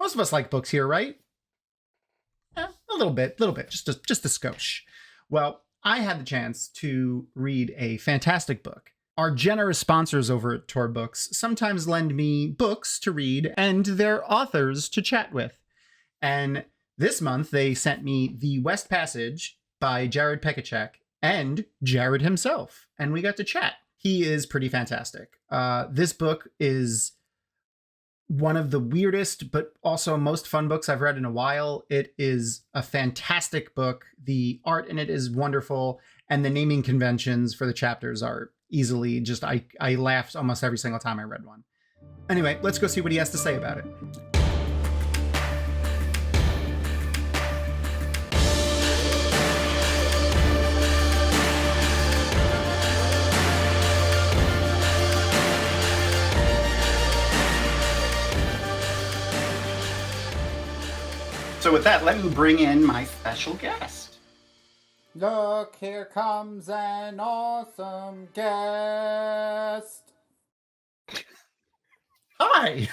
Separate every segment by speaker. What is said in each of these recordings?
Speaker 1: Most of us like books here, right? A little bit, just a skosh. Well, I had the chance to read a fantastic book. Our generous sponsors over at Tor Books sometimes lend me books to read and their authors to chat with. And this month they sent me The West Passage by Jared Pechaček and Jared himself. And we got to chat. He is pretty fantastic. This book is one of the weirdest, but also most fun books I've read in a while. It is a fantastic book. The art in it is wonderful. And the naming conventions for the chapters are easily just, I laughed almost every single time I read one. Anyway, let's go see what he has to say about it. So with that, let me bring in my special guest.
Speaker 2: Look, here comes an awesome guest.
Speaker 1: Hi.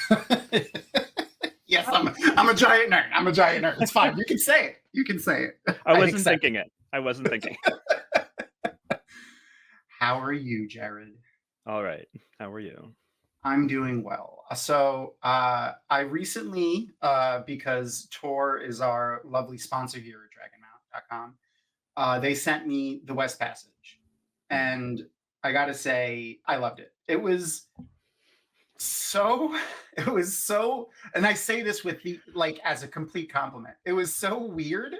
Speaker 1: Yes, I'm a giant nerd. It's fine. You can say it.
Speaker 3: I wasn't thinking it.
Speaker 1: How are you, Jared?
Speaker 3: All right. How are you?
Speaker 1: I'm doing well. So I recently, because Tor is our lovely sponsor here at Dragonmount.com, they sent me The West Passage. And I got to say, I loved it. It was so, and I say this with as a complete compliment. It was so weird,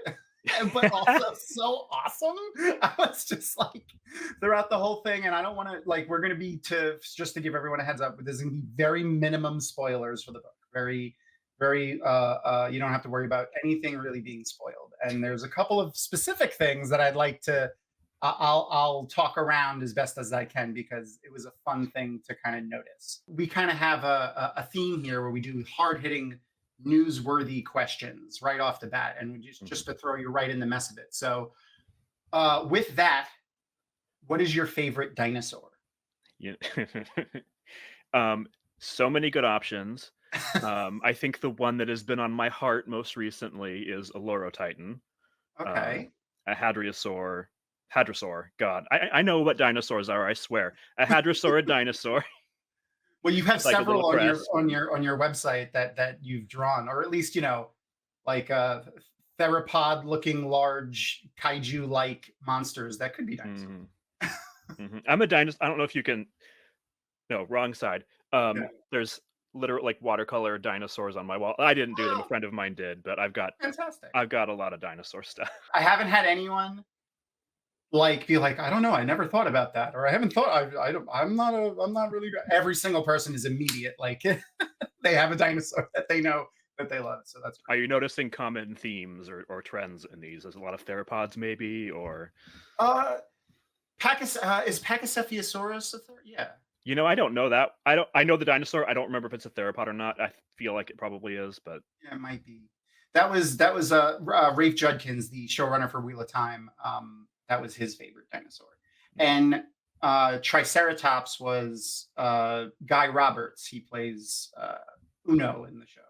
Speaker 1: but also so awesome. I was just throughout the whole thing, and I don't want to we're going to be just to give everyone a heads up, there's going to be very minimum spoilers for the book. Very, very, you don't have to worry about anything really being spoiled. And there's a couple of specific things that I'd like to, I'll talk around as best as I can because it was a fun thing to kind of notice. We kind of have a theme here where we do hard-hitting newsworthy questions right off the bat, and just to throw you right in the mess of it. So with that, what is your favorite dinosaur?
Speaker 3: Yeah. So many good options. I think the one that has been on my heart most recently is a Lorotitan.
Speaker 1: Okay.
Speaker 3: A Hadrosaur. God, I know what dinosaurs are, I swear. A Hadrosaur, a dinosaur.
Speaker 1: Well, you have several on your website that you've drawn, or at least theropod-looking large kaiju-like monsters that could be dinosaurs.
Speaker 3: I'm a dinosaur. I don't know if you can. No, wrong side. There's literally watercolor dinosaurs on my wall. I didn't do them. A friend of mine did, but I've got a lot of dinosaur stuff. I haven't had anyone be like, I don't know, I never thought about that, or I haven't thought. I'm not really. Every single person is immediate. They have a dinosaur that they know that they love. So that's great. Are you noticing common themes or trends in these? There's a lot of theropods, maybe, or
Speaker 1: is Pachycephalosaurus a third? Yeah.
Speaker 3: I don't know that. I know the dinosaur. I don't remember if it's a theropod or not. I feel like it probably is, but
Speaker 1: yeah, it might be. That was Rafe Judkins, the showrunner for Wheel of Time. That was his favorite dinosaur. And Triceratops was Guy Roberts. He plays Uno in the show.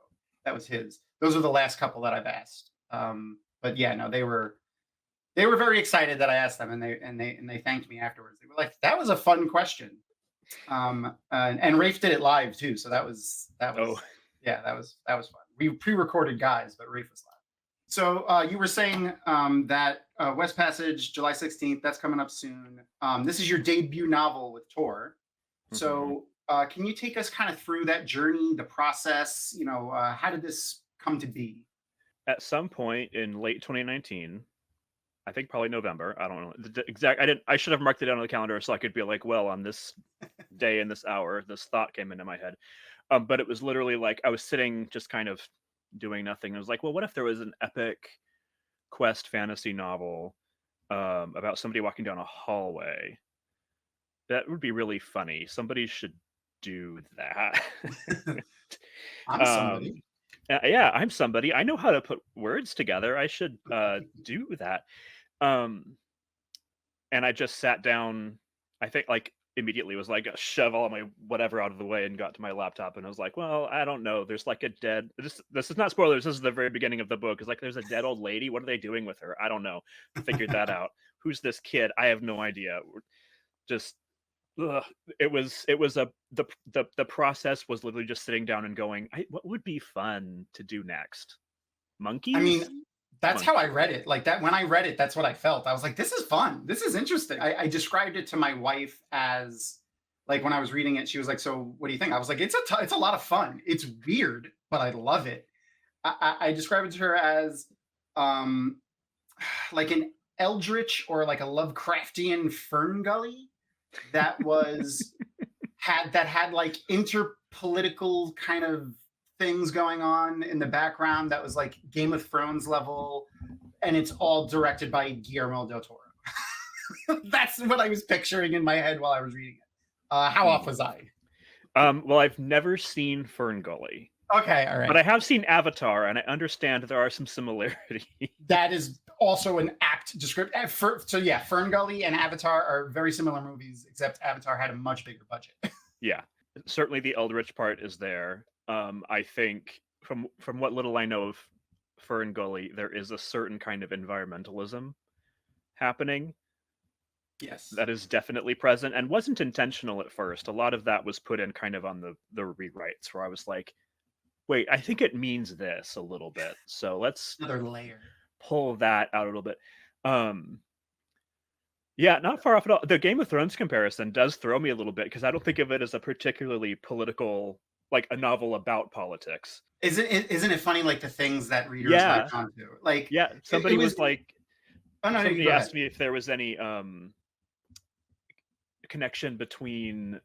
Speaker 1: That was his. Those are the last couple that I've asked. But yeah, no, they were very excited that I asked them, and they thanked me afterwards. They were like, "That was a fun question." And Rafe did it live too, so that was yeah, that was fun. We pre-recorded guys, but Rafe was live. So you were saying that West Passage, July 16th, that's coming up soon. This is your debut novel with Tor. So can you take us kind of through that journey, the process? How did this come to be?
Speaker 3: At some point in late 2019, I think probably November. I don't know the exact. I should have marked it down on the calendar so I could be like, well, on this day and this hour, this thought came into my head. But it was literally I was sitting just kind of doing nothing. I was like, well, what if there was an epic quest fantasy novel about somebody walking down a hallway? That would be really funny. Somebody should do that.
Speaker 1: I'm somebody.
Speaker 3: Yeah, I'm somebody. I know how to put words together. I should do that. And I just sat down. I think immediately was like, shove all my whatever out of the way and got to my laptop. And I was like, well, I don't know. There's like a dead, this is not spoilers. This is the very beginning of the book. It's like, there's a dead old lady. What are they doing with her? I don't know. Figured that out. Who's this kid? I have no idea. Just, ugh. The process was literally just sitting down and going, what would be fun to do next? Monkeys?
Speaker 1: I mean, that's how I read it. Like that, when I read it, that's what I felt. I was like, this is fun. This is interesting. I described it to my wife as, like, when I was reading it, she was like, so what do you think? I was like, it's a lot of fun. It's weird, but I love it. I described it to her as like an eldritch or like a Lovecraftian Fern Gully that was had like interpolitical kind of things going on in the background that was like Game of Thrones level, and it's all directed by Guillermo del Toro. That's what I was picturing in my head while I was reading it. How off was I?
Speaker 3: Well, I've never seen Fern Gully.
Speaker 1: Okay, all right.
Speaker 3: But I have seen Avatar, and I understand there are some similarities.
Speaker 1: That is also an apt description. So yeah, Fern Gully and Avatar are very similar movies, except Avatar had a much bigger budget.
Speaker 3: Yeah, certainly the eldritch part is there. I think from what little I know of Fern Gully, there is a certain kind of environmentalism happening.
Speaker 1: Yes,
Speaker 3: that is definitely present and wasn't intentional at first. A lot of that was put in kind of on the rewrites, where I was like, wait, I think it means this a little bit, so let's
Speaker 1: another layer,
Speaker 3: pull that out a little bit. Yeah, not far off at all. The Game of Thrones comparison does throw me a little bit, because I don't think of it as a particularly political, like a novel about politics.
Speaker 1: Isn't it funny, like the things that readers latch onto? Like,
Speaker 3: yeah, somebody was like, somebody asked me if there was any connection between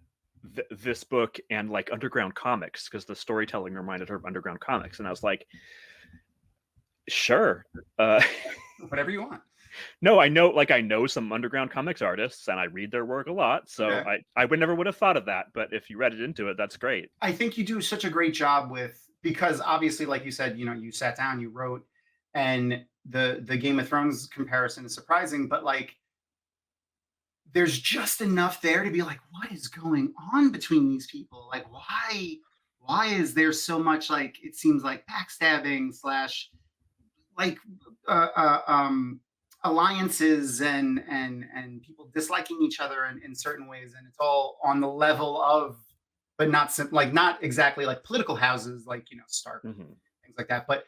Speaker 3: this book and like underground comics, because the storytelling reminded her of underground comics, and I was like, sure,
Speaker 1: whatever you want.
Speaker 3: No, I know some underground comics artists, and I read their work a lot, so okay. I never would have thought of that, but if you read it into it, that's great.
Speaker 1: I think you do such a great job with, because obviously, like you said, you sat down, you wrote, and the Game of Thrones comparison is surprising, but like there's just enough there to be like, what is going on between these people? Like, why is there so much, like, it seems like backstabbing / like alliances and people disliking each other in certain ways, and it's all on the level of, but not exactly like political houses, like Stark, things like that, but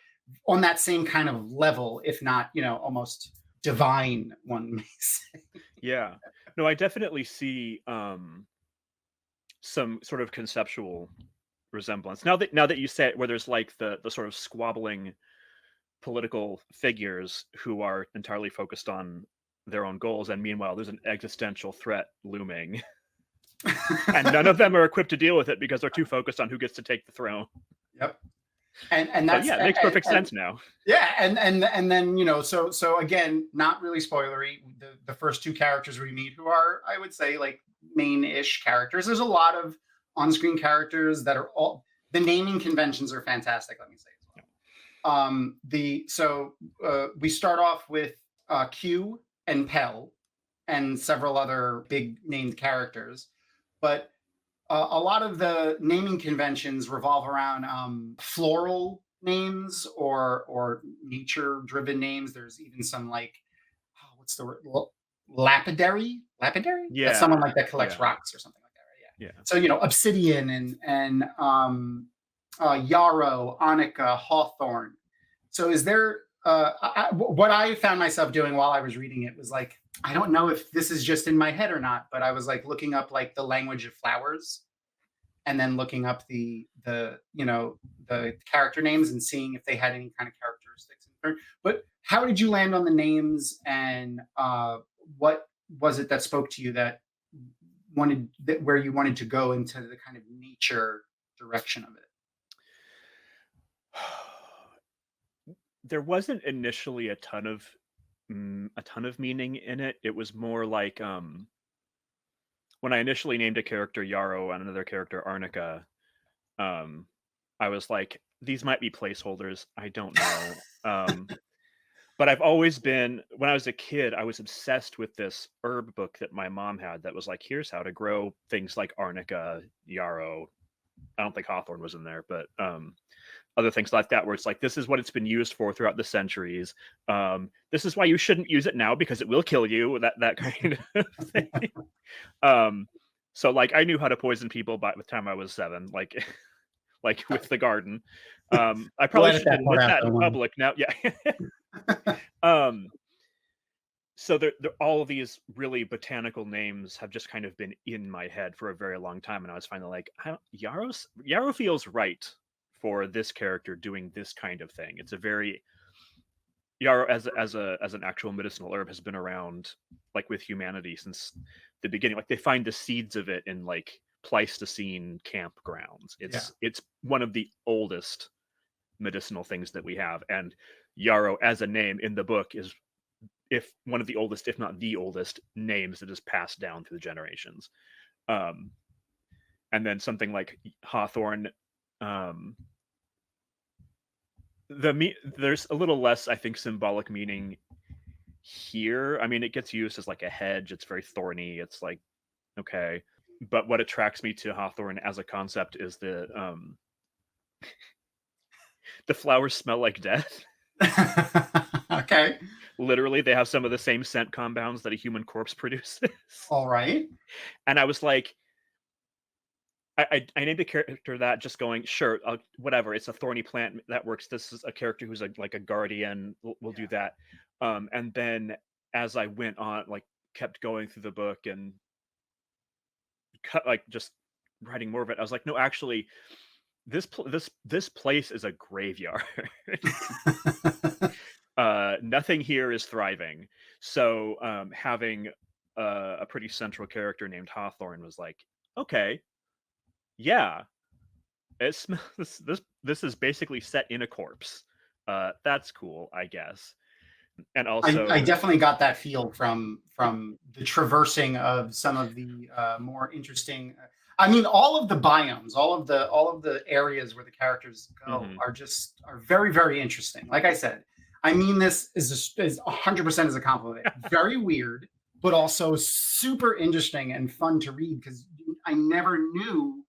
Speaker 1: on that same kind of level, if not almost divine, one may say.
Speaker 3: Yeah, no, I definitely see some sort of conceptual resemblance now that you say it, where there's like the sort of squabbling political figures who are entirely focused on their own goals, and meanwhile there's an existential threat looming and none of them are equipped to deal with it because they're too focused on who gets to take the throne.
Speaker 1: Yep. And that's,
Speaker 3: it makes perfect sense now.
Speaker 1: Yeah, and then so again, not really spoilery, the first two characters we meet, who are, I would say, like main-ish characters. There's a lot of on-screen characters that are all, the naming conventions are fantastic, let me say. We start off with Q and Pell and several other big named characters, but a lot of the naming conventions revolve around floral names or nature driven names. There's even some like, what's the word, lapidary,
Speaker 3: yeah,
Speaker 1: that's someone like that collects rocks or something like that, right? Yeah. So obsidian and yarrow, onycha, hawthorn. So is there what I found myself doing while I was reading it was like, I don't know if this is just in my head or not, but I was like looking up like the language of flowers, and then looking up the character names and seeing if they had any kind of characteristics. But how did you land on the names, and what was it that spoke to you where you wanted to go into the kind of nature direction of it?
Speaker 3: There wasn't initially a ton of meaning in it. It was more like when I initially named a character Yarrow and another character Arnica, I was like, these might be placeholders. I don't know. But I've always been, when I was a kid, I was obsessed with this herb book that my mom had that was like, here's how to grow things like arnica, yarrow. I don't think hawthorn was in there, but other things like that, where it's like, this is what it's been used for throughout the centuries. This is why you shouldn't use it now because it will kill you. That kind of thing. So like I knew how to poison people by the time I was 7, like with the garden. I probably
Speaker 1: edit
Speaker 3: should
Speaker 1: that
Speaker 3: admit
Speaker 1: part out,
Speaker 3: that in
Speaker 1: don't worry.
Speaker 3: public now. Yeah. So there, all of these really botanical names have just kind of been in my head for a very long time, and I was finally like, Yarrow feels right for this character doing this kind of thing. It's a very yarrow as an actual medicinal herb has been around like with humanity since the beginning. Like they find the seeds of it in like Pleistocene campgrounds. It's one of the oldest medicinal things that we have, and yarrow as a name in the book is if one of the oldest, if not the oldest, names that is passed down through the generations. And then something like hawthorn, there's a little less, I think, symbolic meaning here. I mean, it gets used as like a hedge. It's very thorny. It's like, okay. But what attracts me to hawthorn as a concept is the flowers smell like death.
Speaker 1: Okay.
Speaker 3: Literally, they have some of the same scent compounds that a human corpse produces.
Speaker 1: All right.
Speaker 3: And I was like, I named a character that, just going, sure, whatever. It's a thorny plant that works. This is a character who's like a guardian. We'll do that. And then as I went on, like kept going through the book and like just writing more of it, I was like, no, actually, this place is a graveyard. Nothing here is thriving. So having a pretty central character named Hawthorne was like, okay, yeah, it's this is basically set in a corpse. That's cool, I guess. And also,
Speaker 1: I definitely got that feel from the traversing of some of the more interesting. I mean, all of the biomes, all of the areas where the characters go are very, very interesting. Like I said, I mean this is 100% as a compliment. Very weird, but also super interesting and fun to read because I never knew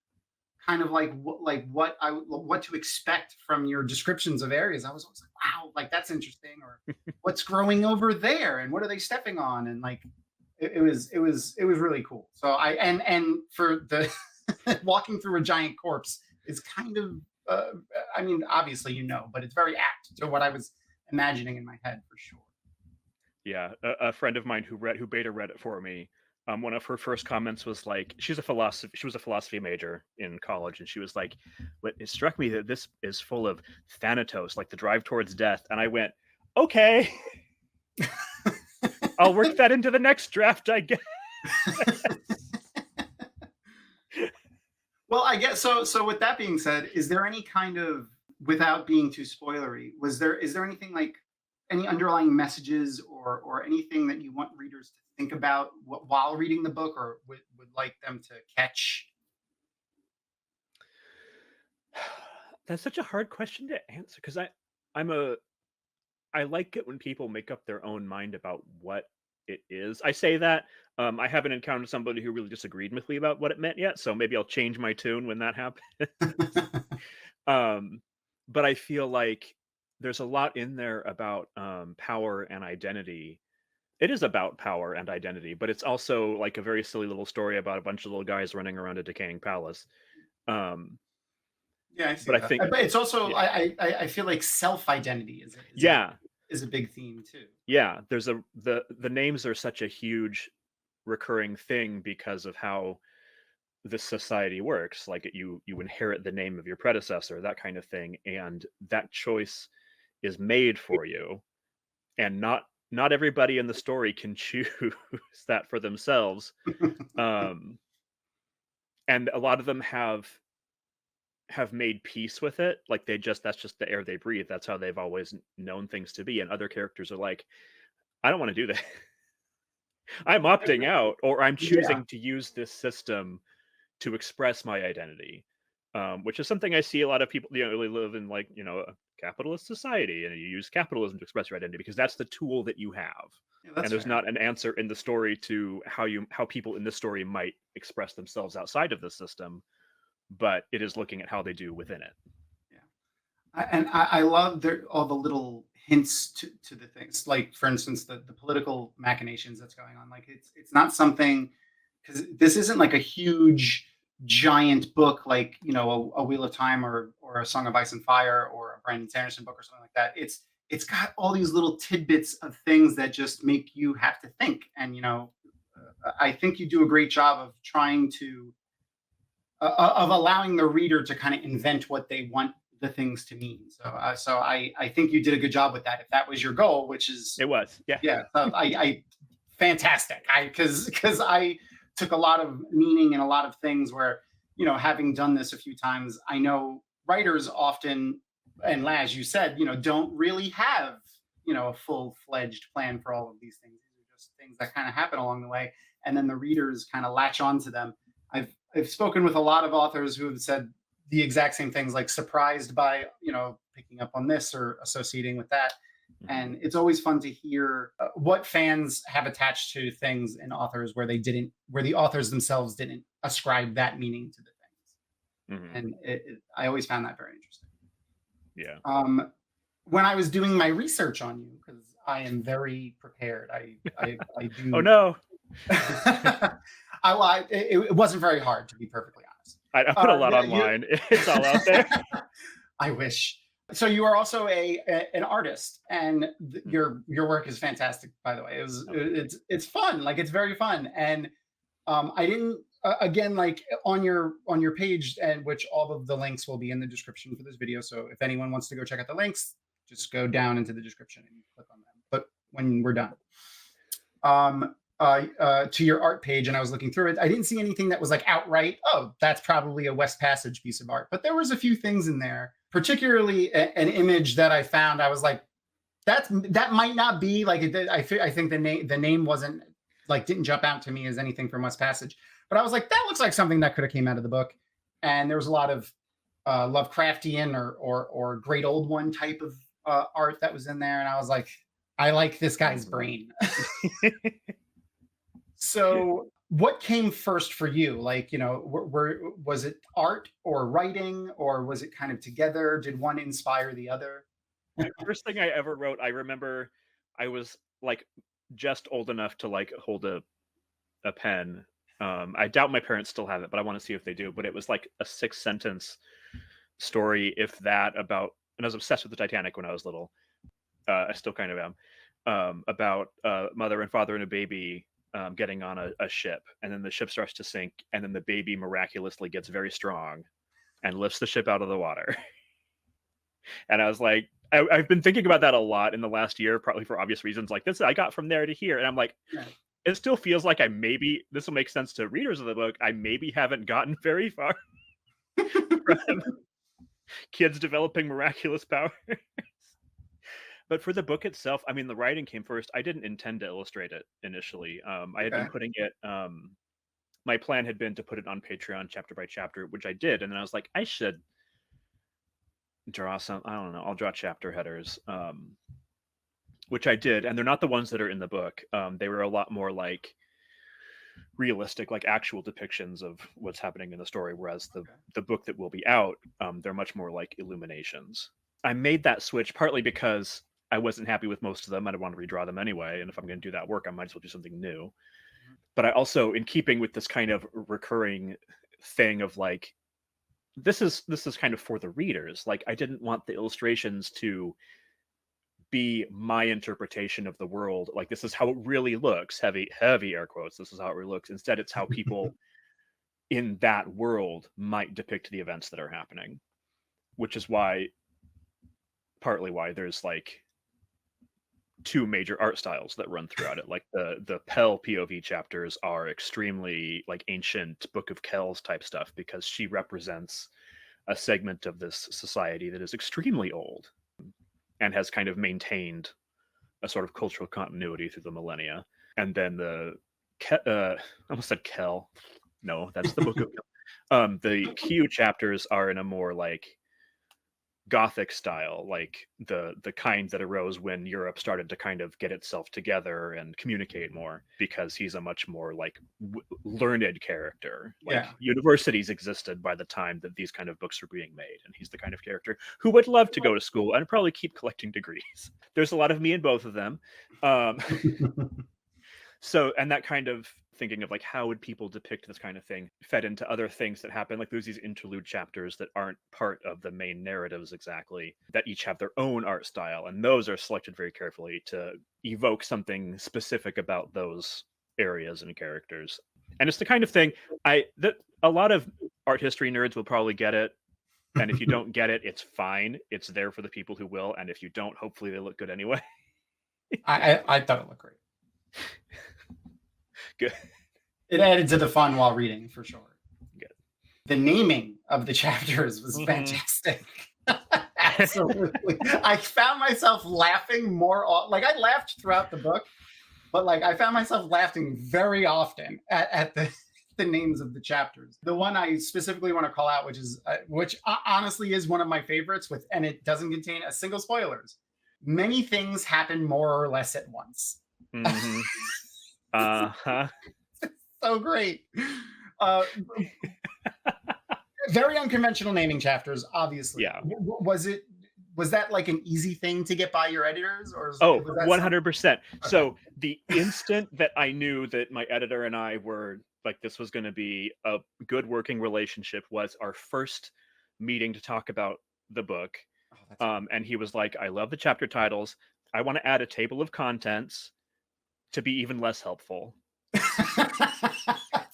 Speaker 1: kind of like what to expect from your descriptions of areas. I was always like, wow, like that's interesting, or what's growing over there, and what are they stepping on, and like it was really cool. So and for the walking through a giant corpse is kind of I mean, obviously but it's very apt to what I was imagining in my head for sure.
Speaker 3: Yeah, a friend of mine who beta read it for me. One of her first comments was like, she was a philosophy major in college, and she was like, it struck me that this is full of Thanatos, like the drive towards death. And I went, okay, I'll work that into the next draft, I guess.
Speaker 1: Well, I guess so with that being said, is there any kind of, without being too spoilery, is there anything like any underlying messages or anything that you want readers to think about while reading the book, or would like them to catch?
Speaker 3: That's such a hard question to answer, because I like it when people make up their own mind about what it is. I say that I haven't encountered somebody who really disagreed with me about what it meant yet, so maybe I'll change my tune when that happens. But I feel like there's a lot in there about power and identity. It is about power and identity, but it's also like a very silly little story about a bunch of little guys running around a decaying palace.
Speaker 1: Yeah, I see
Speaker 3: But I
Speaker 1: that.
Speaker 3: think,
Speaker 1: But it's also
Speaker 3: yeah,
Speaker 1: I feel like self-identity
Speaker 3: yeah,
Speaker 1: is a big theme too.
Speaker 3: yeah. There's the names are such a huge recurring thing because of how this society works. Like you inherit the name of your predecessor, that kind of thing, and that choice is made for you, and not everybody in the story can choose that for themselves. And a lot of them have made peace with it. Like that's just the air they breathe. That's how they've always known things to be. And other characters are like, I don't want to do that. I'm opting out, or I'm choosing to use this system to express my identity, which is something I see a lot of people, really live in, like, a capitalist society, and you use capitalism to express your identity because that's the tool that you have.
Speaker 1: Yeah,
Speaker 3: And
Speaker 1: that's
Speaker 3: there's
Speaker 1: fair.
Speaker 3: not an answer in the story to how people in this story might express themselves outside of the system, but it is looking at how they do within it.
Speaker 1: I love all the little hints to the things. Like, for instance, the political machinations that's going on. Like, it's not something, because this isn't like a huge giant book like, you know, a Wheel of Time or a Song of Ice and Fire or a Brandon Sanderson book or something like that. It's got all these little tidbits of things that just make you have to think. And, you know, I think you do a great job of trying to of allowing the reader to kind of invent what they want the things to mean. So I think you did a good job with that. If that was your goal, which is,
Speaker 3: It was, yeah.
Speaker 1: yeah, I fantastic. Because I took a lot of meaning in a lot of things where, you know, having done this a few times, I know writers often, and as you said, you know, don't really have, you know, a full-fledged plan for all of these things. These are just things that kind of happen along the way, and then the readers kind of latch onto them. I've spoken with a lot of authors who have said the exact same things, like surprised by, you know, picking up on this or associating with that. And it's always fun to hear what fans have attached to things in authors where where the authors themselves didn't ascribe that meaning to the things. And I always found that very interesting.
Speaker 3: Yeah.
Speaker 1: When I was doing my research on you, because I am very prepared, I do.
Speaker 3: Oh no.
Speaker 1: It wasn't very hard, to be perfectly honest.
Speaker 3: I put a lot online. It's all out there.
Speaker 1: I wish. So you are also an artist, and your work is fantastic. By the way, it's fun. Like, it's very fun, and I didn't again, like on your page, and which all of the links will be in the description for this video. So if anyone wants to go check out the links, just go down into the description and click on them. But when we're done, to your art page, and I was looking through it, I didn't see anything that was like outright, oh, that's probably a West Passage piece of art. But there was a few things in there, particularly an image that I found. I was like, that might not be like it. I think the name wasn't like, didn't jump out to me as anything from West Passage. But I was like, that looks like something that could have came out of the book. And there was a lot of Lovecraftian or Great Old One type of art that was in there. And I was like, I like this guy's brain. So what came first for you? Like, you know, was it art or writing, or was it kind of together? Did one inspire the other?
Speaker 3: The first thing I ever wrote, I remember I was like just old enough to like hold a pen. I doubt my parents still have it, but I want to see if they do. But it was like a 6-sentence story, if that, about, and I was obsessed with the Titanic when I was little. I still kind of am. About mother and father and a baby getting on a ship, and then the ship starts to sink, and then the baby miraculously gets very strong and lifts the ship out of the water. And I was like, I've been thinking about that a lot in the last year, probably for obvious reasons. Like, this I got from there to here, and I'm like, it still feels like this will make sense to readers of the book, I maybe haven't gotten very far from kids developing miraculous powers. But for the book itself, I mean, the writing came first. I didn't intend to illustrate it initially. I had been putting it, my plan had been to put it on Patreon chapter by chapter, which I did. And then I was like, I should draw some, I don't know, I'll draw chapter headers, which I did. And they're not the ones that are in the book. They were a lot more like realistic, like actual depictions of what's happening in the story. Whereas the book that will be out, they're much more like illuminations. I made that switch partly because I wasn't happy with most of them. I didn't want to redraw them anyway. And if I'm going to do that work, I might as well do something new. But I also, in keeping with this kind of recurring thing of like, this is kind of for the readers. Like, I didn't want the illustrations to be my interpretation of the world. Like, this is how it really looks. Heavy air quotes. This is how it really looks. Instead, it's how people in that world might depict the events that are happening, which is partly why there's like 2 major art styles that run throughout it. Like the Pell POV chapters are extremely like ancient Book of Kells type stuff, because she represents a segment of this society that is extremely old and has kind of maintained a sort of cultural continuity through the millennia. And then I almost said Kell. No, that's the Book of Kell. The Q chapters are in a more like Gothic style, like the kind that arose when Europe started to kind of get itself together and communicate more, because he's a much more like learned character. Like universities existed by the time that these kind of books were being made, and he's the kind of character who would love to go to school and probably keep collecting degrees. There's a lot of me in both of them. So, and that kind of thinking of like, how would people depict this kind of thing fed into other things that happen. Like there's these interlude chapters that aren't part of the main narratives exactly, that each have their own art style. And those are selected very carefully to evoke something specific about those areas and characters. And it's the kind of thing that a lot of art history nerds will probably get it. And if you don't get it, it's fine. It's there for the people who will. And if you don't, hopefully they look good anyway.
Speaker 1: I thought it looked great.
Speaker 3: Good.
Speaker 1: It added to the fun while reading, for sure.
Speaker 3: Good.
Speaker 1: The naming of the chapters was fantastic. Absolutely. I found myself laughing more. Like I laughed throughout the book, but like I found myself laughing very often at the names of the chapters. The one I specifically want to call out, which honestly is one of my favorites, and it doesn't contain a single spoilers. Many things happen more or less at once.
Speaker 3: Mm-hmm.
Speaker 1: So great. Very unconventional naming chapters, obviously.
Speaker 3: Yeah.
Speaker 1: Was that like an easy thing to get by your editors, or
Speaker 3: 100%.
Speaker 1: Okay.
Speaker 3: So the instant that I knew that my editor and I were like, this was going to be a good working relationship, was our first meeting to talk about the book. And he was like, I love the chapter titles. I want to add a table of contents to be even less helpful.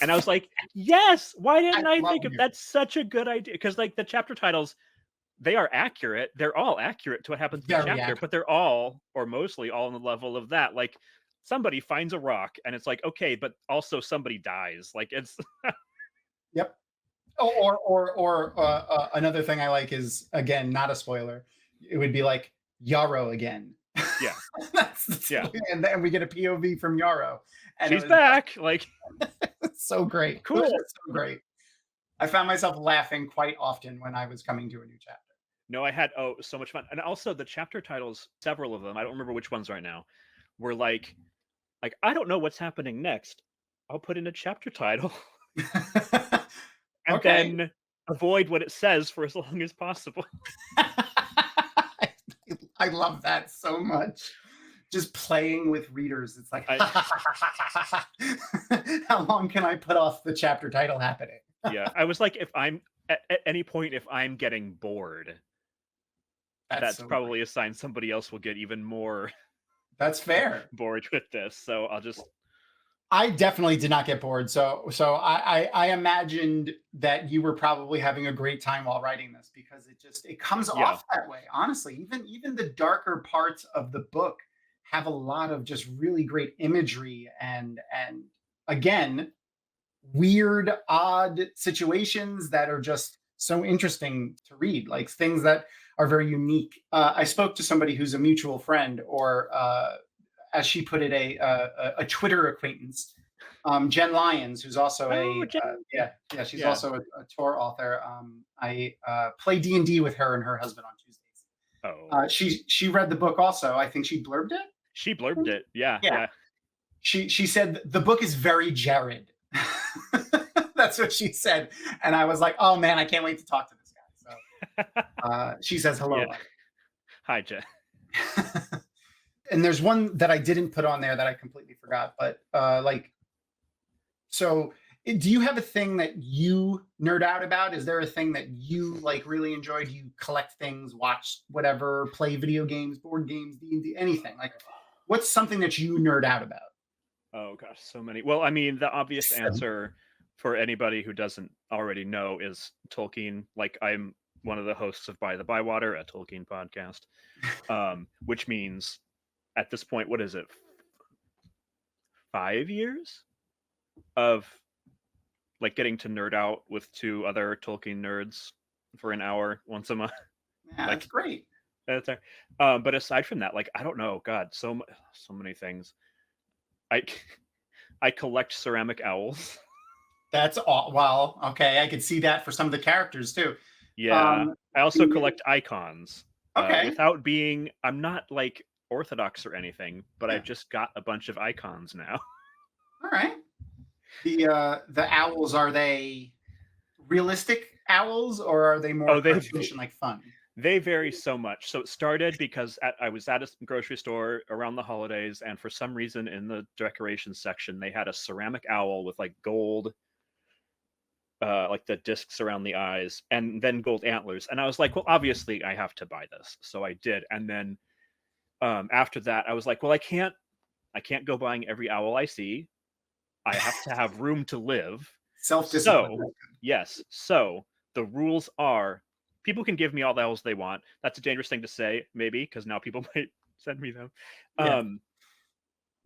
Speaker 3: And I was like, yes, why didn't I think of that's such a good idea? Because like the chapter titles, they are accurate. They're all accurate to what happens in the chapter, accurate. But they're all, or mostly all, on the level of that. Like somebody finds a rock and it's like, okay, but also somebody dies. Like it's
Speaker 1: Yep. Or another thing I like is, again, not a spoiler. It would be like Yarrow again.
Speaker 3: Yeah.
Speaker 1: And then we get a POV from Yarrow. And
Speaker 3: she's back. Like
Speaker 1: it's so great.
Speaker 3: Cool.
Speaker 1: So great. I found myself laughing quite often when I was coming to a new chapter.
Speaker 3: No, I had so much fun. And also the chapter titles, several of them, I don't remember which ones right now, were like I don't know what's happening next. I'll put in a chapter title. And then avoid what it says for as long as possible.
Speaker 1: I love that so much. Just playing with readers. It's like, how long can I put off the chapter title happening?
Speaker 3: Yeah, I was like, if I'm at any point, if I'm getting bored, that's so probably a sign somebody else will get even more.
Speaker 1: That's fair.
Speaker 3: Bored with this, so I'll just.
Speaker 1: I definitely did not get bored. So I imagined that you were probably having a great time while writing this, because it comes off that way. Honestly, even the darker parts of the book have a lot of just really great imagery and again, weird, odd situations that are just so interesting to read, like things that are very unique. I spoke to somebody who's a mutual friend, or as she put it, a Twitter acquaintance, Jen Lyons, who's also she's also a Tor author. I play D&D with her and her husband on Tuesdays. She read the book also. I think she blurbed it.
Speaker 3: She blurbed it. Yeah.
Speaker 1: She said the book is very Jared. That's what she said, and I was like, oh man, I can't wait to talk to this guy. So she says hello.
Speaker 3: Yeah. Hi, Jen.
Speaker 1: And there's one that I didn't put on there that I completely forgot, but so do you have a thing that you nerd out about? Is there a thing that you like really enjoy? Do you collect things, watch whatever, play video games, board games, D&D, anything? Like, what's something that you nerd out about?
Speaker 3: Oh gosh, so many. Well, I mean, the obvious answer for anybody who doesn't already know is Tolkien. Like, I'm one of the hosts of By the Bywater, a Tolkien podcast, which means at this point, what is it? 5 years of like getting to nerd out with 2 other Tolkien nerds for an hour once a month.
Speaker 1: Yeah, that's great.
Speaker 3: That's but aside from that, like, I don't know, God, so many things. I collect ceramic owls.
Speaker 1: That's all. Well, okay, I could see that for some of the characters too.
Speaker 3: Yeah. I also collect icons.
Speaker 1: Okay.
Speaker 3: Without being, I'm not like orthodox or anything, but
Speaker 1: Yeah.
Speaker 3: I've just got a bunch of icons now.
Speaker 1: All right. The owls, are they realistic owls or are they more cartoonish and like fun?
Speaker 3: They vary so much. So it started because I was at a grocery store around the holidays, and for some reason in the decorations section, they had a ceramic owl with like gold, like the discs around the eyes, and then gold antlers. And I was like, well, obviously I have to buy this. So I did. And then after that, I was like, well, I can't go buying every owl I see. I have to have room to live.
Speaker 1: Self-discipline.
Speaker 3: So, yes. So the rules are people can give me all the owls they want. That's a dangerous thing to say, maybe, because now people might send me them.
Speaker 1: Yeah.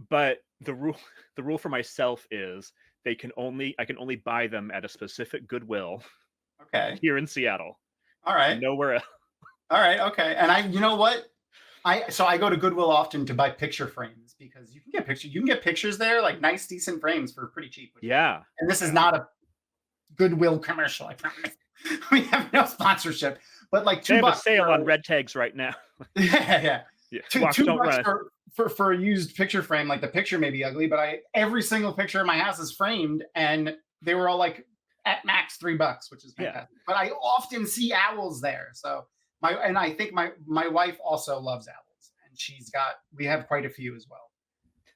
Speaker 3: But the rule for myself is I can only buy them at a specific Goodwill.
Speaker 1: Okay.
Speaker 3: Here in Seattle.
Speaker 1: All right.
Speaker 3: Nowhere else.
Speaker 1: All right. Okay. And you know what? I go to Goodwill often to buy picture frames because you can get pictures. You can get pictures there, like nice, decent frames for pretty cheap.
Speaker 3: Yeah.
Speaker 1: And this is not a Goodwill commercial, I promise. We have no sponsorship, but like $2
Speaker 3: they have a sale on red tags right now.
Speaker 1: Yeah. $2
Speaker 3: for
Speaker 1: for a used picture frame. Like the picture may be ugly, but every single picture in my house is framed, and they were all like at max $3, which is fantastic. Yeah. But I often see owls there, so I think my wife also loves owls, and we have quite a few as well.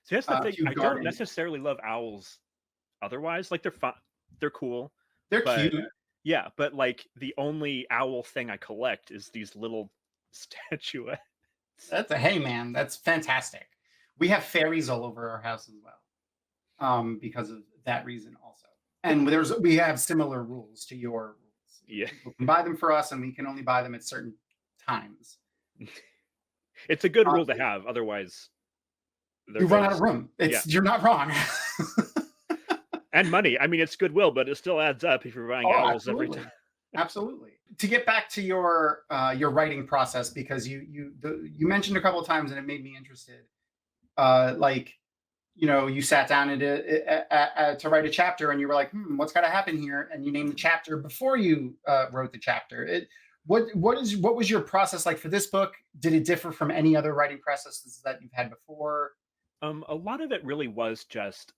Speaker 3: So that's the thing. I don't necessarily love owls otherwise. Like they're fun, they're cool,
Speaker 1: they're cute.
Speaker 3: Yeah, but like the only owl thing I collect is these little statuettes.
Speaker 1: Hey man, that's fantastic. We have fairies all over our house as well, because of that reason also. And we have similar rules to your rules.
Speaker 3: Yeah,
Speaker 1: people can buy them for us, and we can only buy them at certain times.
Speaker 3: It's a good rule to have, otherwise
Speaker 1: you run out of room. You're not wrong.
Speaker 3: And money. I mean, it's Goodwill, but it still adds up if you're buying owls every time.
Speaker 1: Absolutely. To get back to your writing process, because you mentioned a couple of times and it made me interested. You sat down to write a chapter and you were like, what's got to happen here? And you named the chapter before you wrote the chapter. What was your process like for this book? Did it differ from any other writing processes that you've had before?
Speaker 3: A lot of it really was just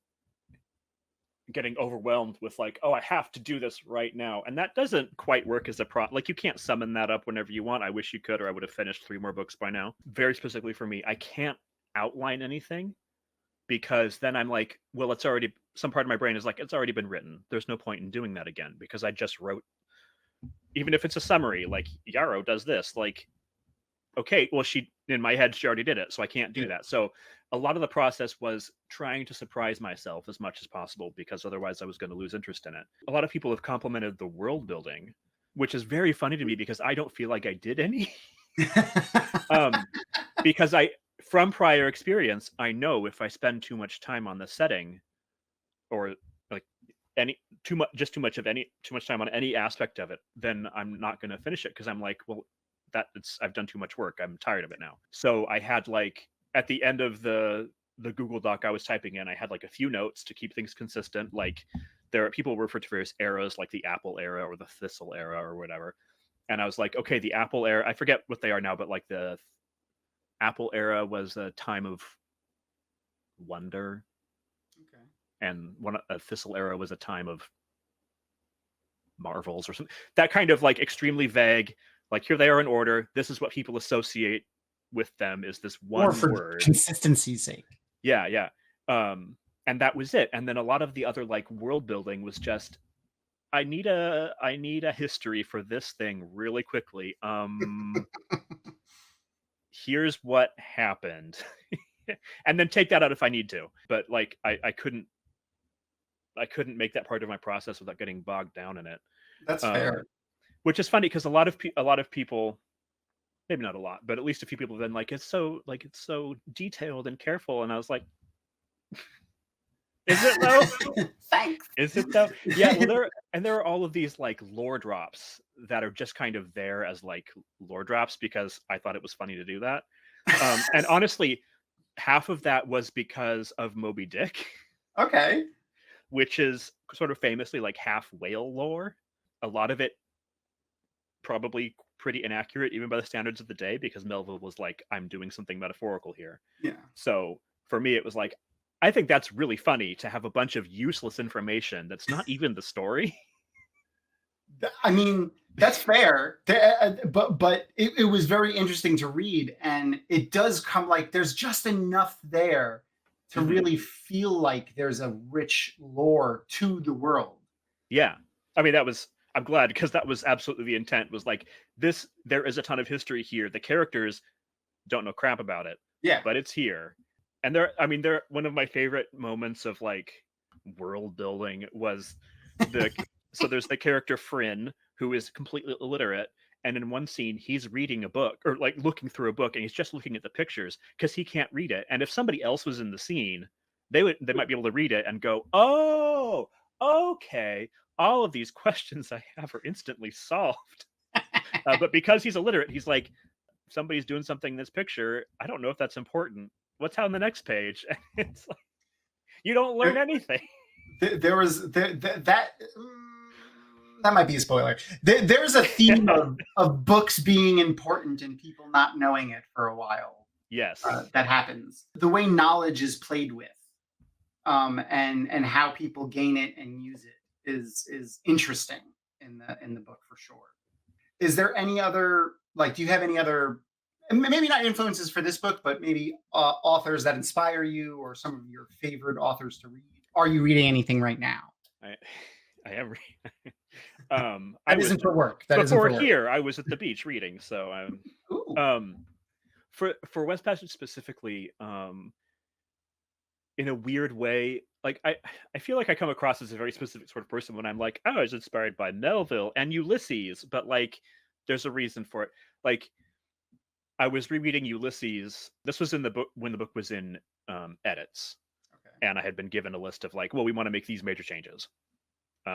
Speaker 3: getting overwhelmed with like, oh, I have to do this right now, and that doesn't quite work as like you can't summon that up whenever you want. I wish you could, or I would have finished 3 more books by now. Very specifically for me, I can't outline anything, because then I'm like, well, it's already, some part of my brain is like, it's already been written, there's no point in doing that again, because I just wrote, even if it's a summary, like Yarrow does this, like, okay, well, in my head she already did it, so I can't do that. So a lot of the process was trying to surprise myself as much as possible, because otherwise I was going to lose interest in it. A lot of people have complimented the world building, which is very funny to me, because I don't feel like I did any. Because from prior experience, I know if I spend too much time on the setting, or like too much time on any aspect of it, then I'm not going to finish it, because I'm like, well, I've done too much work. I'm tired of it now. So I had like, at the end of the Google Doc I was typing in, I had like a few notes to keep things consistent. Like people refer to various eras, like the Apple era or the Thistle era or whatever. And I was like, okay, the Apple era, I forget what they are now, but like the Apple era was a time of wonder. Okay. And a Thistle era was a time of marvels or something. That kind of like extremely vague, like here they are in order. This is what people associate with them, is this one
Speaker 1: or for
Speaker 3: word.
Speaker 1: Consistency's sake.
Speaker 3: Yeah. And that was it. And then a lot of the other like world building was just, I need a history for this thing really quickly. Here's what happened. And then take that out if I need to. But like I couldn't make that part of my process without getting bogged down in it.
Speaker 1: That's fair.
Speaker 3: Which is funny, because a lot of people, maybe not a lot, but at least a few people have been like, it's so detailed and careful, and I was like, is it though?
Speaker 1: Thanks.
Speaker 3: Is it though? Yeah. Well, there are all of these like lore drops that are just kind of there as like lore drops, because I thought it was funny to do that. And honestly, half of that was because of Moby Dick.
Speaker 1: Okay.
Speaker 3: Which is sort of famously like half whale lore. A lot of it probably pretty inaccurate even by the standards of the day, because Melville was like, I'm doing something metaphorical here.
Speaker 1: Yeah.
Speaker 3: So for me, it was like, I think that's really funny to have a bunch of useless information that's not even the story.
Speaker 1: I mean, that's fair, but it was very interesting to read, and it does come like there's just enough there to really feel like there's a rich lore to the world.
Speaker 3: Yeah. I mean, I'm glad, because that was absolutely the intent, was like, there is a ton of history here. The characters don't know crap about it.
Speaker 1: Yeah.
Speaker 3: But it's here. And they're one of my favorite moments of like world building was so there's the character Fryn, who is completely illiterate, and in one scene he's reading a book, or like looking through a book, and he's just looking at the pictures because he can't read it. And if somebody else was in the scene, they might be able to read it and go, oh, okay, all of these questions I have are instantly solved. But because he's illiterate, he's like, somebody's doing something in this picture, I don't know if that's important. What's on the next page? And it's like, you don't learn anything.
Speaker 1: There was that might be a spoiler. There's a theme of books being important and people not knowing it for a while.
Speaker 3: Yes,
Speaker 1: that happens. The way knowledge is played with, and how people gain it and use it is interesting in the book for sure. Is there any other, like, do you have any other, maybe not influences for this book, but maybe authors that inspire you, or some of your favorite authors to read? Are you reading anything right now?
Speaker 3: I am.
Speaker 1: That isn't for work.
Speaker 3: Before here, I was at the beach reading. So for West Passage specifically, in a weird way, like I feel like I come across as a very specific sort of person when I'm like, oh, I was inspired by Melville and Ulysses, but like there's a reason for it. Like, I was rereading Ulysses. This was in the book when the book was in edits. Okay. And I had been given a list of like, well, we want to make these major changes.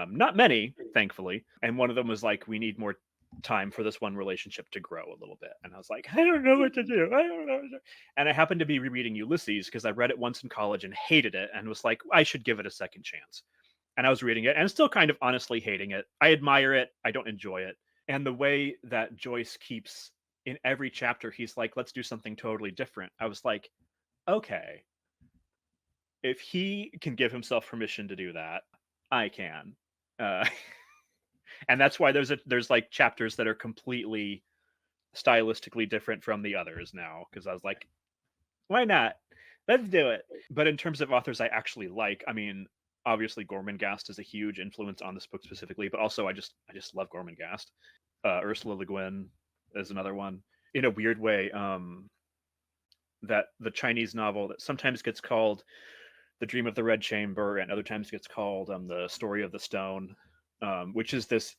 Speaker 3: Not many, thankfully. And one of them was like, we need more time for this one relationship to grow a little bit. And I was like, I don't know what to do. I don't know what to do. And I happened to be rereading Ulysses because I read it once in college and hated it, and was like, I should give it a second chance. And I was reading it and still kind of honestly hating it. I admire it. I don't enjoy it. And the way that Joyce keeps, in every chapter, he's like, let's do something totally different. I was like, okay, if he can give himself permission to do that, I can. And that's why there's like chapters that are completely stylistically different from the others now, because I was like, why not? Let's do it. But in terms of authors I actually like, I mean, obviously Gormenghast is a huge influence on this book specifically, but also I just love Gormenghast. Ursula Le Guin is another one. In a weird way, that the Chinese novel that sometimes gets called The Dream of the Red Chamber and other times gets called The Story of the Stone, which is this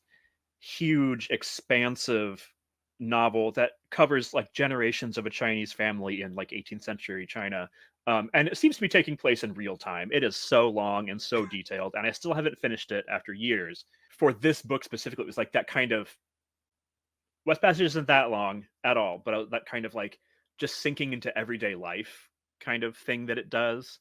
Speaker 3: huge, expansive novel that covers like generations of a Chinese family in like 18th century China. And it seems to be taking place in real time. It is so long and so detailed, and I still haven't finished it after years. For this book specifically, it was like that kind of, West Passage isn't that long at all, but that kind of like just sinking into everyday life kind of thing that it does.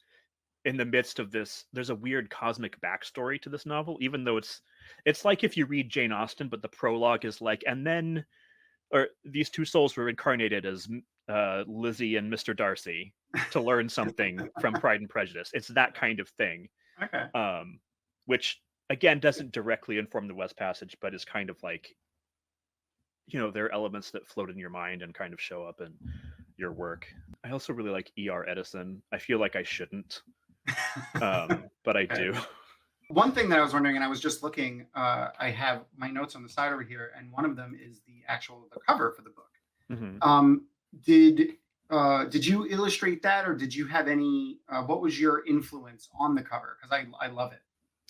Speaker 3: In the midst of this, there's a weird cosmic backstory to this novel, even though it's like if you read Jane Austen, but the prologue is like, and then, or these two souls were incarnated as Lizzie and Mr. Darcy to learn something from Pride and Prejudice. It's that kind of thing.
Speaker 1: Okay.
Speaker 3: Which again doesn't directly inform the West Passage, but is kind of like, you know, there are elements that float in your mind and kind of show up in your work. I also really like E.R. Edison. I feel like I shouldn't, but I do.
Speaker 1: One thing that I was wondering, and I was just looking, I have my notes on the side over here, and one of them is the cover for the book. Mm-hmm. Did you illustrate that, or did you have any? What was your influence on the cover? Because I love it.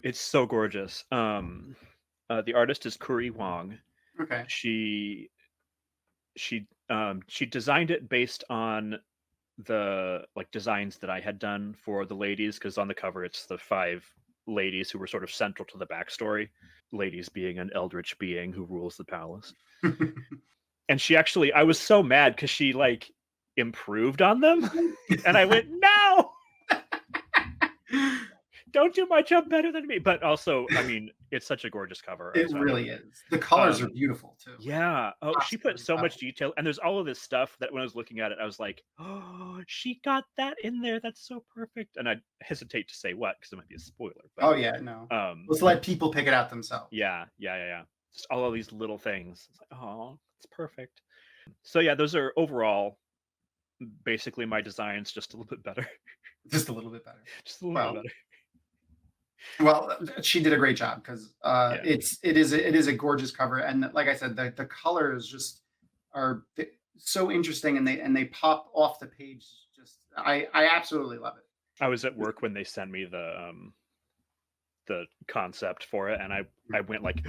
Speaker 3: It's so gorgeous. The artist is Kuri Wong.
Speaker 1: Okay.
Speaker 3: She designed it based on the like designs that I had done for the ladies, because on the cover it's the 5 ladies who were sort of central to the backstory. Ladies being an eldritch being who rules the palace. And she actually, I was so mad because she like improved on them, and I went, no, don't do my job better than me. But also, I mean, it's such a gorgeous cover.
Speaker 1: It really is. The colors are beautiful too.
Speaker 3: Yeah. Oh, she put so much detail, and there's all of this stuff that when I was looking at it, I was like, oh, she got that in there. That's so perfect. And I hesitate to say what because it might be a spoiler. But,
Speaker 1: oh yeah, no. Let's let people pick it out themselves.
Speaker 3: Yeah. Just all of these little things. It's like, oh, it's perfect. So yeah, those are overall basically my designs, just a little bit better.
Speaker 1: Just a little bit better.
Speaker 3: Just a little bit better.
Speaker 1: Well, she did a great job because it is a gorgeous cover, and like I said, the colors just are so interesting, and they pop off the page. Just I absolutely love it.
Speaker 3: I was at work when they sent me the concept for it, and I went like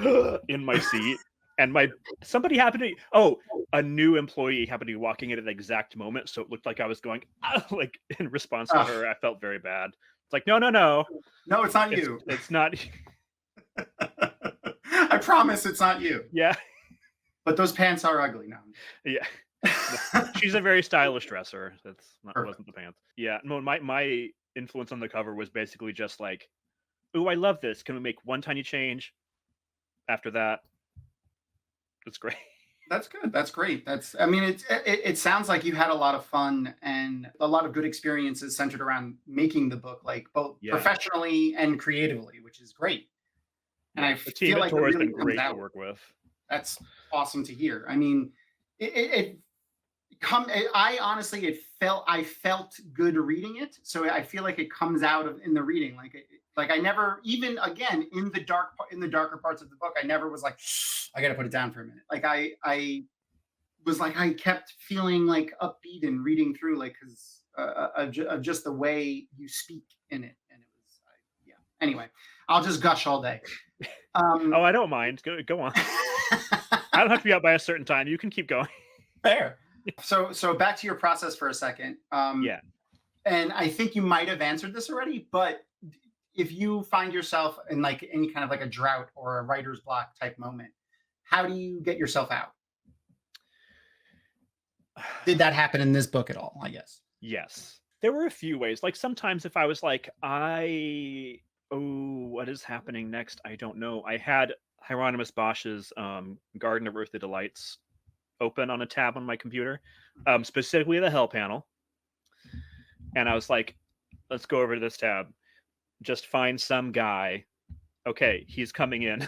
Speaker 3: in my seat, and somebody happened to a new employee happened to be walking in at the exact moment, so it looked like I was going like in response to her. I felt very bad. It's like no,
Speaker 1: it's not you.
Speaker 3: It's not.
Speaker 1: I promise it's not you.
Speaker 3: Yeah,
Speaker 1: but those pants are ugly now.
Speaker 3: Yeah. She's a very stylish dresser. Wasn't the pants. Yeah, no, my influence on the cover was basically just like, ooh, I love this. Can we make one tiny change? After that, it's great.
Speaker 1: That's good. That's great. I mean, it sounds like you had a lot of fun and a lot of good experiences centered around making the book, like both professionally and creatively, which is great. And I feel like it really
Speaker 3: been great to work with.
Speaker 1: That's awesome to hear. I mean, I honestly, I felt good reading it. So I feel like it comes out in the reading. Like I never, even again, in the darker parts of the book, I never was like, I got to put it down for a minute. Like I was like, I kept feeling like upbeat and reading through, like, cause of just the way you speak in it. And it was, yeah. Anyway, I'll just gush all day.
Speaker 3: Oh, I don't mind. Go on. I don't have to be out by a certain time. You can keep going.
Speaker 1: Fair. So back to your process for a second.
Speaker 3: Yeah.
Speaker 1: And I think you might have answered this already, but if you find yourself in like any kind of like a drought or a writer's block type moment, how do you get yourself out? Did that happen in this book at all, I guess?
Speaker 3: Yes. There were a few ways. Like sometimes if I was like, what is happening next? I don't know. I had Hieronymus Bosch's Garden of Earthly Delights open on a tab on my computer, specifically the Hell panel. And I was like, let's go over to this tab. Just find some guy. Okay, he's coming in.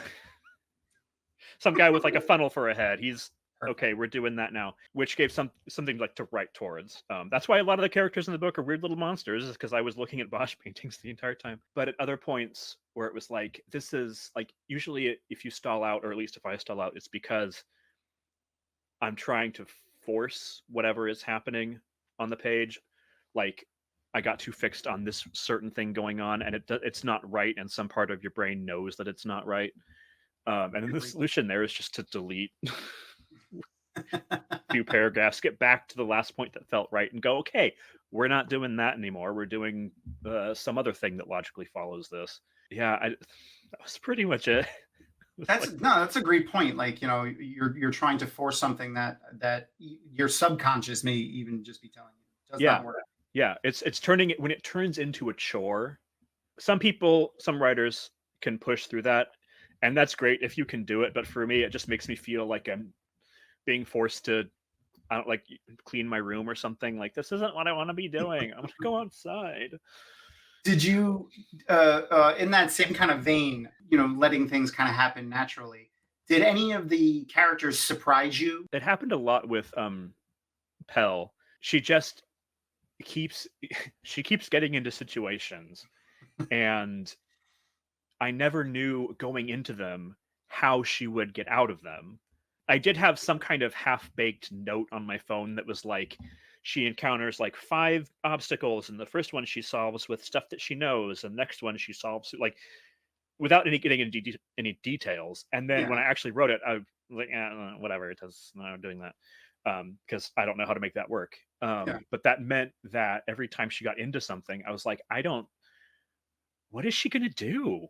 Speaker 3: Some guy with like a funnel for a head. He's okay, we're doing that now. Which gave something like to write towards. That's why a lot of the characters in the book are weird little monsters, is because I was looking at Bosch paintings the entire time. But at other points where it was like, this is like, usually if you stall out, or at least if I stall out, it's because I'm trying to force whatever is happening on the page. Like I got too fixed on this certain thing going on, and it's not right, and some part of your brain knows that it's not right. And then the solution there is just to delete a few paragraphs, get back to the last point that felt right, and go, okay, we're not doing that anymore. We're doing some other thing that logically follows this. Yeah, that was pretty much it.
Speaker 1: That's a great point. Like, you're trying to force something that your subconscious may even just be telling you does not work.
Speaker 3: Yeah, it's turning it when it turns into a chore. Some writers can push through that, and that's great if you can do it. But for me, it just makes me feel like I'm being forced to, I don't like clean my room or something. Like, this isn't what I want to be doing. I want to go outside.
Speaker 1: Did you, in that same kind of vein, letting things kind of happen naturally, did any of the characters surprise you?
Speaker 3: It happened a lot with Pell. She just keeps getting into situations, and I never knew going into them how she would get out of them. I did have some kind of half-baked note on my phone that was like, she encounters like 5 obstacles, and the first one she solves with stuff that she knows, and the next one she solves like without getting into any details. And then when I actually wrote it, I was like, whatever, it does. No, I'm doing that because I don't know how to make that work. But that meant that every time she got into something, I was like, what is she gonna do?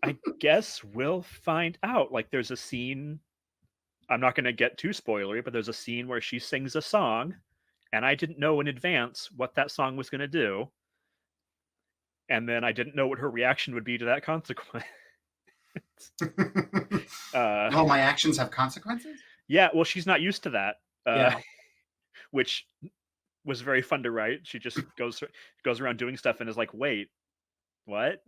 Speaker 3: I guess we'll find out. Like, there's a scene, I'm not going to get too spoilery, but there's a scene where she sings a song, and I didn't know in advance what that song was going to do. and then I didn't know what her reaction would be to that consequence.
Speaker 1: Oh, my actions have consequences?
Speaker 3: Yeah, well, she's not used to that,
Speaker 1: Yeah.
Speaker 3: which was very fun to write. She just goes around doing stuff and is like, "Wait, what?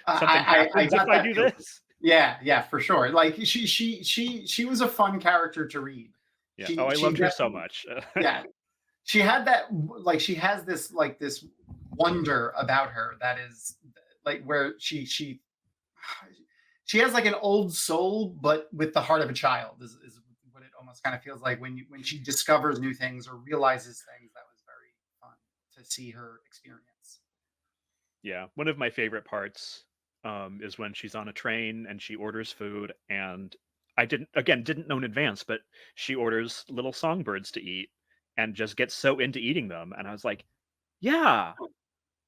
Speaker 3: Something happens if I do this?"
Speaker 1: Yeah, for sure. Like she was a fun character to read.
Speaker 3: Yeah.
Speaker 1: She,
Speaker 3: I
Speaker 1: she
Speaker 3: loved her so
Speaker 1: definitely-
Speaker 3: much.
Speaker 1: Yeah, she had that, like, she has this, like, this wonder about her that is, like, where she has like an old soul, but with the heart of a child is what it almost kind of feels like when she discovers new things or realizes things. That was very fun to see her experience.
Speaker 3: Yeah, one of my favorite parts is when she's on a train and she orders food, and I didn't know in advance, but she orders little songbirds to eat and just gets so into eating them, and I was like, "Yeah,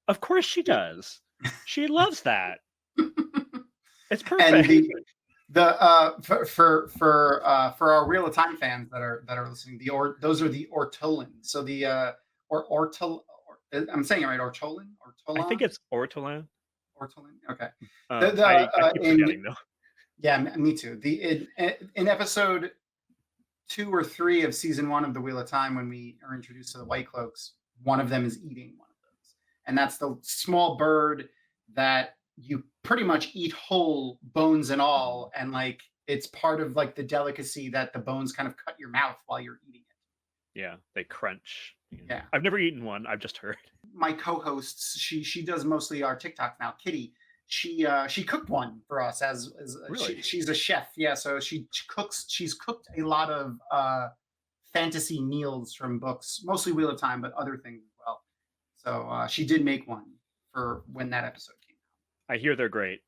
Speaker 3: of course she does. She loves that. It's
Speaker 1: And
Speaker 3: perfect."
Speaker 1: for our Wheel of Time fans that are listening, those are the ortolans. So the I'm saying it right,
Speaker 3: I think it's ortolan.
Speaker 1: ortolan. Okay.
Speaker 3: I keep forgetting though.
Speaker 1: Yeah, me too. In episode 2 or 3 of season 1 of the Wheel of Time, when we are introduced to the White Cloaks, one of them is eating one of those, and that's the small bird that you pretty much eat whole, bones and all, and like it's part of like the delicacy that the bones kind of cut your mouth while you're eating it.
Speaker 3: Yeah, they crunch.
Speaker 1: Yeah,
Speaker 3: I've never eaten one. I've just heard.
Speaker 1: my co-hosts, she does mostly our TikTok now. Kitty, she cooked one for us as
Speaker 3: Really?
Speaker 1: she's a chef. Yeah, so she cooks. She's cooked a lot of fantasy meals from books, mostly Wheel of Time, but other things as well. So she did make one for when that episode came out.
Speaker 3: I hear they're great.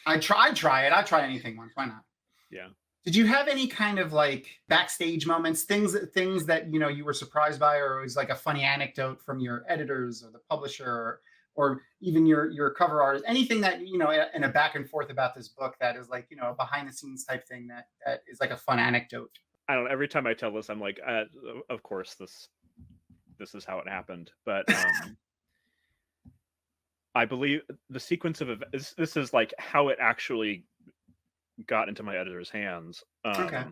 Speaker 1: I'd try it. I'd try anything once. Why not?
Speaker 3: Yeah.
Speaker 1: Did you have any kind of like backstage moments, things that you were surprised by, or it was like a funny anecdote from your editors or the publisher, or even your cover artist, anything that in a back and forth about this book that is like a behind the scenes type thing that is like a fun anecdote?
Speaker 3: I don't know. Every time I tell this, I'm like, of course this is how it happened. But I believe the sequence of events, this is like how it actually got into my editor's hands.
Speaker 1: Okay.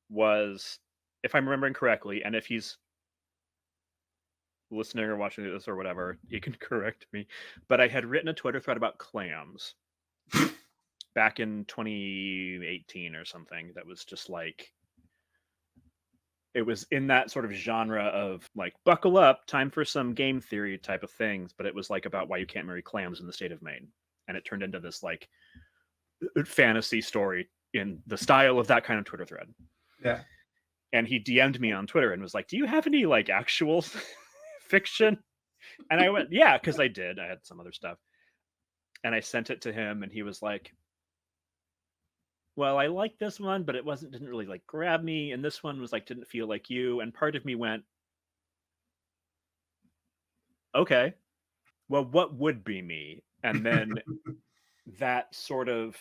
Speaker 3: Was, if I'm remembering correctly, and if he's listening or watching this or whatever, he can correct me. But I had written a Twitter thread about clams back in 2018 or something. That was just like, it was in that sort of genre of like, buckle up, time for some game theory type of things. But it was like about why you can't marry clams in the state of Maine. And it turned into this like fantasy story in the style of that kind of Twitter thread.
Speaker 1: Yeah.
Speaker 3: And he DM'd me on Twitter and was like, "Do you have any like actual fiction?" And I went, "Yeah," because I did. I had some other stuff. And I sent it to him, and he was like, "Well, I like this one, but it didn't really like grab me. And this one was like, didn't feel like you." And part of me went, "Okay, well, what would be me?" And then that sort of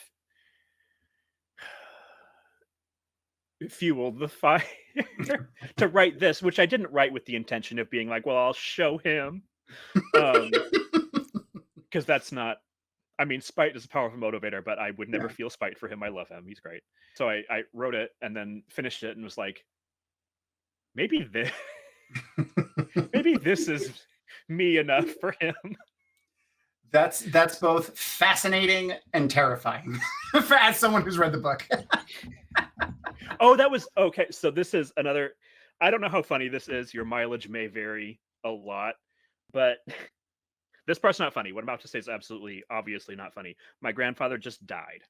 Speaker 3: fueled the fire to write this, which I didn't write with the intention of being like, well, I'll show him. Because that's not, I mean, spite is a powerful motivator, but I would never feel spite for him. I love him. He's great. So I wrote it and then finished it and was like, maybe this is me enough for him.
Speaker 1: That's both fascinating and terrifying as someone who's read the book.
Speaker 3: Oh, that was okay. So this is another, I don't know how funny this is. Your mileage may vary a lot, but this part's not funny. What I'm about to say is absolutely, obviously not funny. My grandfather just died.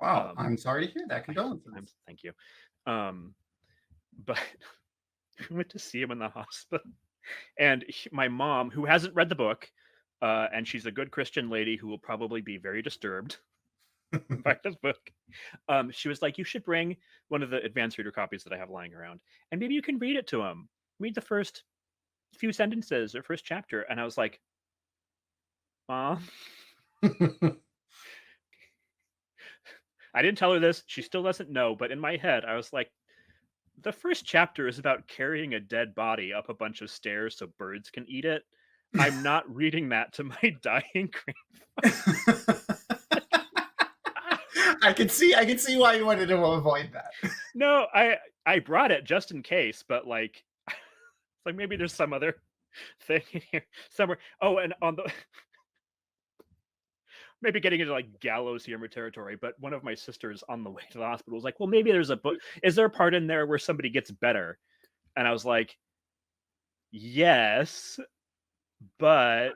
Speaker 1: Wow. I'm sorry to hear that. Condolences.
Speaker 3: Thank you. But we went to see him in the hospital, and my mom, who hasn't read the book, and she's a good Christian lady who will probably be very disturbed by this book. She was like, "You should bring one of the advanced reader copies that I have lying around, and maybe you can read it to him. Read the first few sentences or first chapter." And I was like, "Mom." I didn't tell her this. She still doesn't know. But in my head, I was like, The first chapter is about carrying a dead body up a bunch of stairs so birds can eat it. I'm not reading that to my dying grandfather.
Speaker 1: I can see why you wanted to avoid that.
Speaker 3: No, I brought it just in case, but like, like maybe there's some other thing in here somewhere. Oh, and on the maybe getting into like gallows humor territory, but one of my sisters on the way to the hospital was like, "Well, maybe there's a book. Is there a part in there where somebody gets better?" And I was like, "Yes, but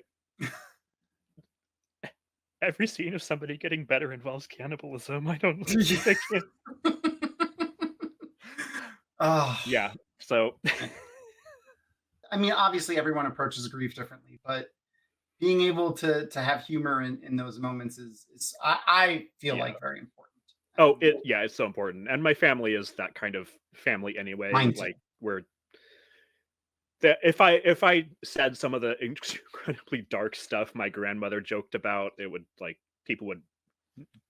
Speaker 3: every scene of somebody getting better involves cannibalism. I don't think it."
Speaker 1: Oh,
Speaker 3: Yeah. So
Speaker 1: I mean, obviously everyone approaches grief differently, but being able to have humor in those moments is I feel
Speaker 3: Yeah.
Speaker 1: like very important.
Speaker 3: Oh, it's so important. And my family is that kind of family anyway.
Speaker 1: Mine too.
Speaker 3: Like we're that if I said some of the incredibly dark stuff my grandmother joked about, it would like people would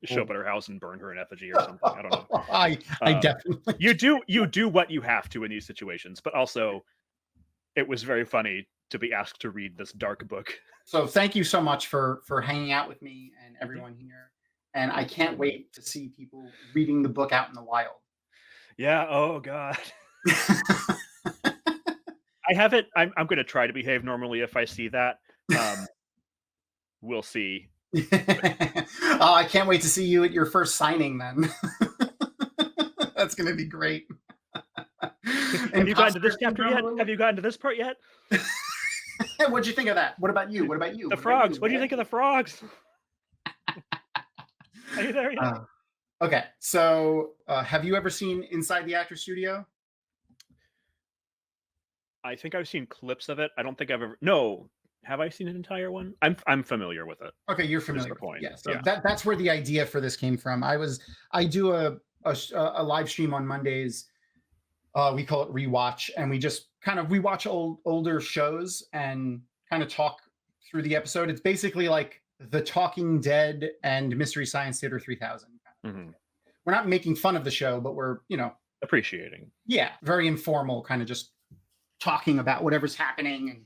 Speaker 3: show up at her house and burn her in effigy or something. I don't know.
Speaker 1: I definitely
Speaker 3: You do what you have to in these situations, but also it was very funny to be asked to read this dark book.
Speaker 1: So thank you so much for hanging out with me and everyone here. And I can't wait to see people reading the book out in the wild.
Speaker 3: Yeah. Oh God. I haven't. I'm going to try to behave normally if I see that. We'll see.
Speaker 1: Oh, I can't wait to see you at your first signing then. That's going to be great.
Speaker 3: Have you gotten to this chapter yet? Have you gotten to this part yet?
Speaker 1: What'd you think of that? What about you? What about you?
Speaker 3: The frogs. What do you think of the frogs? Are you there yet?
Speaker 1: Okay, so have you ever seen Inside the Actors Studio?
Speaker 3: I think I've seen clips of it. I don't think I've ever. No, have I seen an entire one? I'm familiar with it.
Speaker 1: Okay, you're familiar.
Speaker 3: That's the point.
Speaker 1: Yeah, so
Speaker 3: Yeah.
Speaker 1: that's where the idea for this came from. I do a live stream on Mondays. We call it Rewatch, and we watch older shows and kind of talk through the episode. It's basically like The Talking Dead and Mystery Science Theater 3000.
Speaker 3: Mm-hmm.
Speaker 1: We're not making fun of the show, but we're
Speaker 3: appreciating.
Speaker 1: Yeah, very informal, kind of just talking about whatever's happening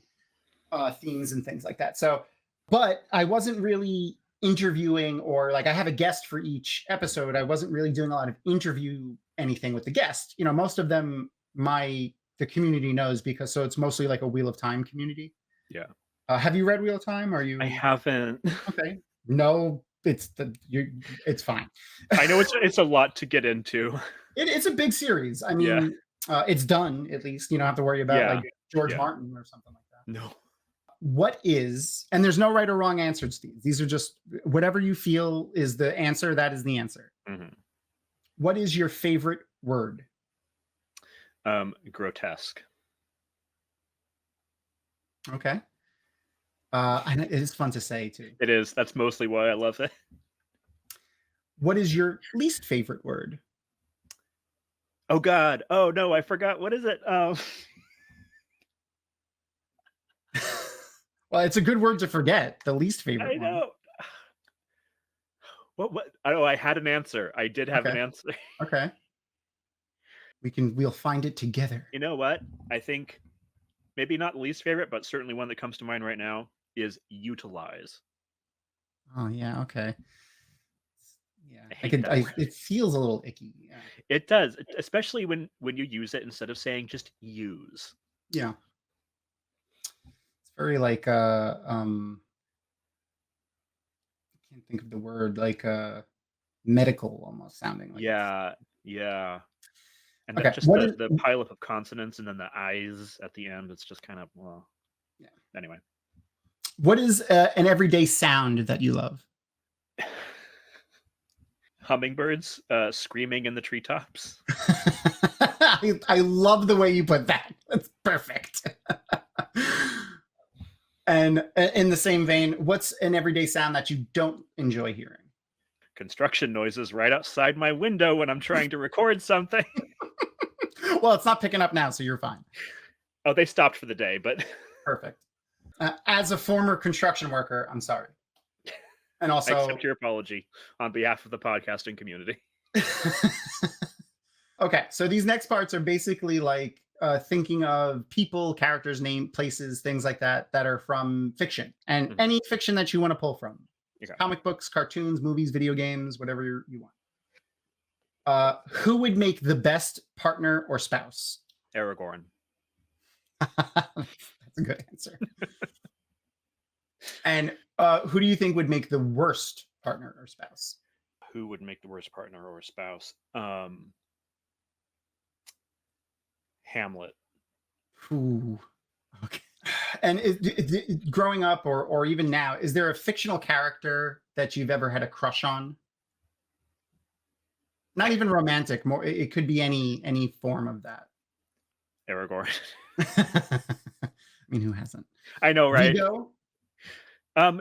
Speaker 1: and themes and things like that. So, but I wasn't really interviewing, or like I have a guest for each episode. I wasn't really doing a lot of interview anything with the guest. Most of them the community knows, because so it's mostly like a Wheel of Time community.
Speaker 3: Yeah.
Speaker 1: Have you read Wheel of Time? Are you?
Speaker 3: I haven't.
Speaker 1: Okay. No, it's fine.
Speaker 3: I know it's a lot to get into.
Speaker 1: It's a big series. I mean, it's done, at least. You don't have to worry about like George Martin or something like that.
Speaker 3: No.
Speaker 1: What is, and there's no right or wrong answers to these. These are just whatever you feel is the answer. That is the answer.
Speaker 3: Mm-hmm.
Speaker 1: What is your favorite word?
Speaker 3: Grotesque.
Speaker 1: Okay. And it is fun to say too.
Speaker 3: It is. That's mostly why I love it.
Speaker 1: What is your least favorite word?
Speaker 3: Oh God. Oh no, I forgot. What is it?
Speaker 1: Well, it's a good word to forget. The least favorite.
Speaker 3: I know. What? Oh, I had an answer. I did have an answer.
Speaker 1: Okay. We'll find it together.
Speaker 3: You know what? I think maybe not least favorite, but certainly one that comes to mind right now is utilize.
Speaker 1: Oh yeah. Okay. Yeah. It feels a little icky. Yeah.
Speaker 3: It does, especially when you use it instead of saying just use.
Speaker 1: Yeah. It's very like I can't think of the word, like medical almost sounding like.
Speaker 3: Yeah. And
Speaker 1: okay.
Speaker 3: then just the pileup of consonants and then the eyes at the end, it's just kind of yeah. Anyway.
Speaker 1: What is an everyday sound that you love?
Speaker 3: Hummingbirds screaming in the treetops.
Speaker 1: I love the way you put that. That's perfect. And in the same vein, what's an everyday sound that you don't enjoy hearing?
Speaker 3: Construction noises right outside my window when I'm trying to record something.
Speaker 1: Well, it's not picking up now, so you're fine.
Speaker 3: Oh, they stopped for the day, but
Speaker 1: perfect. As a former construction worker, I'm sorry. And also,
Speaker 3: I accept your apology on behalf of the podcasting community.
Speaker 1: Okay, so these next parts are basically like thinking of people, characters, name, places, things like that that are from fiction, and any fiction that you want to pull from.
Speaker 3: Okay.
Speaker 1: Comic books, cartoons, movies, video games, whatever you want. Who would make the best partner or spouse?
Speaker 3: Aragorn.
Speaker 1: That's a good answer. And who do you think would make the worst partner or spouse?
Speaker 3: Who would make the worst partner or spouse? Hamlet.
Speaker 1: Ooh, okay. And growing up or even now, is there a fictional character that you've ever had a crush on? Not even romantic. More, it could be any form of that.
Speaker 3: Aragorn.
Speaker 1: I mean, who hasn't?
Speaker 3: I know, right?
Speaker 1: Vigo?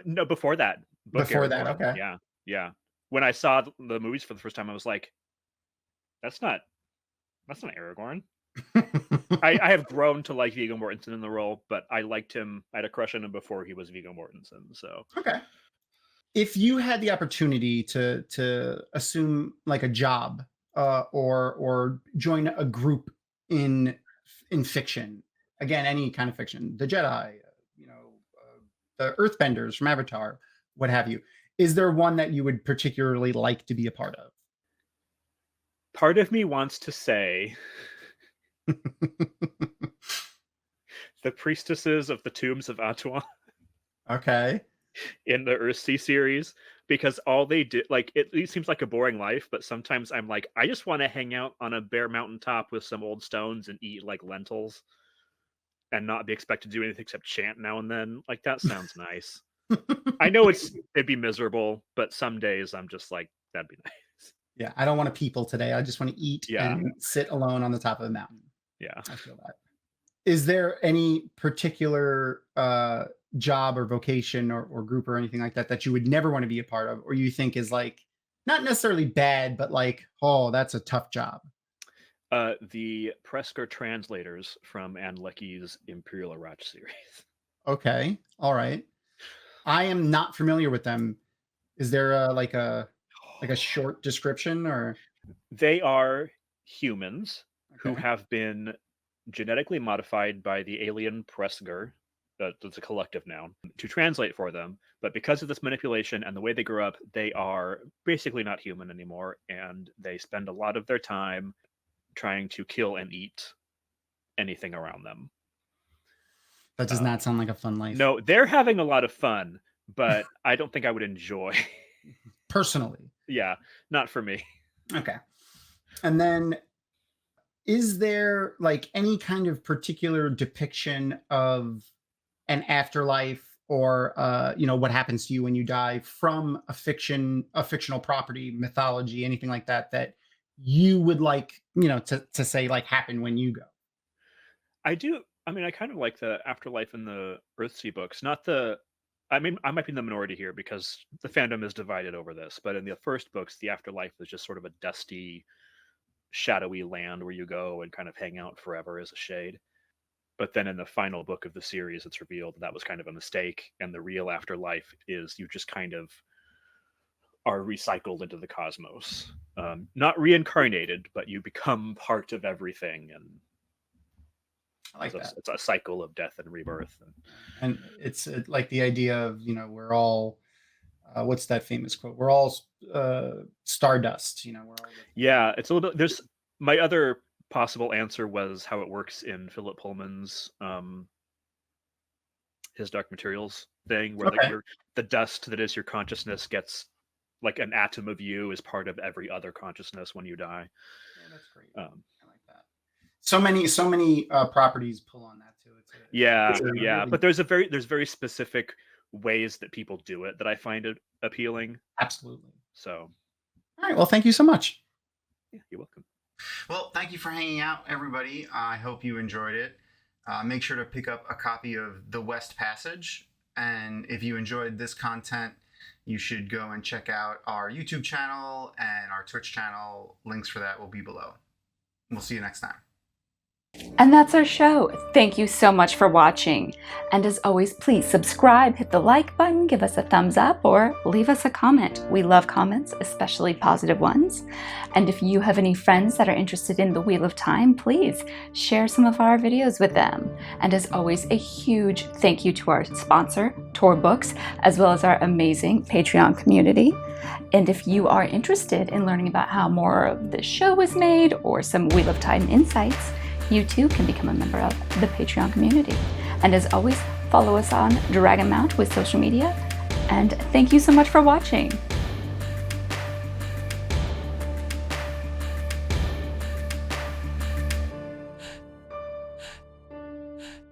Speaker 3: No, before that.
Speaker 1: Before that, okay.
Speaker 3: Yeah. When I saw the movies for the first time, I was like, that's not Aragorn. I have grown to like Viggo Mortensen in the role, but I liked him. I had a crush on him before he was Viggo Mortensen. So
Speaker 1: okay. If you had the opportunity to assume like a job or join a group in fiction, again, any kind of fiction, the Jedi, the Earthbenders from Avatar, what have you, is there one that you would particularly like to be a part of?
Speaker 3: Part of me wants to say the priestesses of the tombs of Atuan.
Speaker 1: Okay.
Speaker 3: In the Earthsea series, because all they did, like, it seems like a boring life, but sometimes I'm like, I just want to hang out on a bare mountaintop with some old stones and eat like lentils and not be expected to do anything except chant now and then. Like, that sounds nice. I know it'd be miserable, but some days I'm just like, that'd be nice.
Speaker 1: Yeah, I don't want to people today. I just want to eat and sit alone on the top of a mountain.
Speaker 3: Yeah,
Speaker 1: I feel that. Is there any particular job or vocation or group or anything like that that you would never want to be a part of, or you think is like not necessarily bad, but like, oh, that's a tough job?
Speaker 3: The Presker translators from Anne Leckie's Imperial Arach series.
Speaker 1: Okay, all right. I am not familiar with them. Is there a short description? Or
Speaker 3: they are humans who have been genetically modified by the alien Presker, that's a collective noun, to translate for them. But because of this manipulation and the way they grew up, they are basically not human anymore, and they spend a lot of their time trying to kill and eat anything around them.
Speaker 1: That does not sound like a fun life.
Speaker 3: No, they're having a lot of fun, but I don't think I would enjoy.
Speaker 1: Personally.
Speaker 3: Yeah, not for me.
Speaker 1: Okay. And then, is there like any kind of particular depiction of an afterlife or what happens to you when you die from a fictional property, mythology, anything like that you would like, to say like happen when you go?
Speaker 3: I do. I mean, I kind of like the afterlife in the Earthsea books. Not the. I mean, I might be in the minority here because the fandom is divided over this. But in the first books, the afterlife is just sort of a dusty, shadowy land where you go and kind of hang out forever as a shade. But then in the final book of the series, it's revealed that was kind of a mistake, and the real afterlife is you just kind of are recycled into the cosmos, not reincarnated, but you become part of everything, and
Speaker 1: I like that.
Speaker 3: It's a cycle of death and rebirth,
Speaker 1: and it's like the idea of we're all what's that famous quote? We're all stardust. We're all.
Speaker 3: Yeah, it's a little bit. There's my other possible answer was how it works in Philip Pullman's his Dark Materials thing, where like the dust that is your consciousness gets like an atom of you is part of every other consciousness when you die.
Speaker 1: Yeah, that's great. I like that. So many properties pull on that too.
Speaker 3: Yeah. But there's very specific ways that people do it that I find it appealing.
Speaker 1: Absolutely.
Speaker 3: So,
Speaker 1: all right. Well, thank you so much.
Speaker 3: Yeah, you're welcome.
Speaker 1: Well, thank you for hanging out, everybody. I hope you enjoyed it. Make sure to pick up a copy of The West Passage. And if you enjoyed this content, you should go and check out our YouTube channel and our Twitch channel. Links for that will be below. We'll see you next time.
Speaker 4: And that's our show. Thank you so much for watching. And as always, please subscribe, hit the like button, give us a thumbs up, or leave us a comment. We love comments, especially positive ones. And if you have any friends that are interested in the Wheel of Time, please share some of our videos with them. And as always, a huge thank you to our sponsor, Tor Books, as well as our amazing Patreon community. And if you are interested in learning about how more of the show was made or some Wheel of Time insights, you too can become a member of the Patreon community. And as always, follow us on Dragonmount with social media. And thank you so much for watching.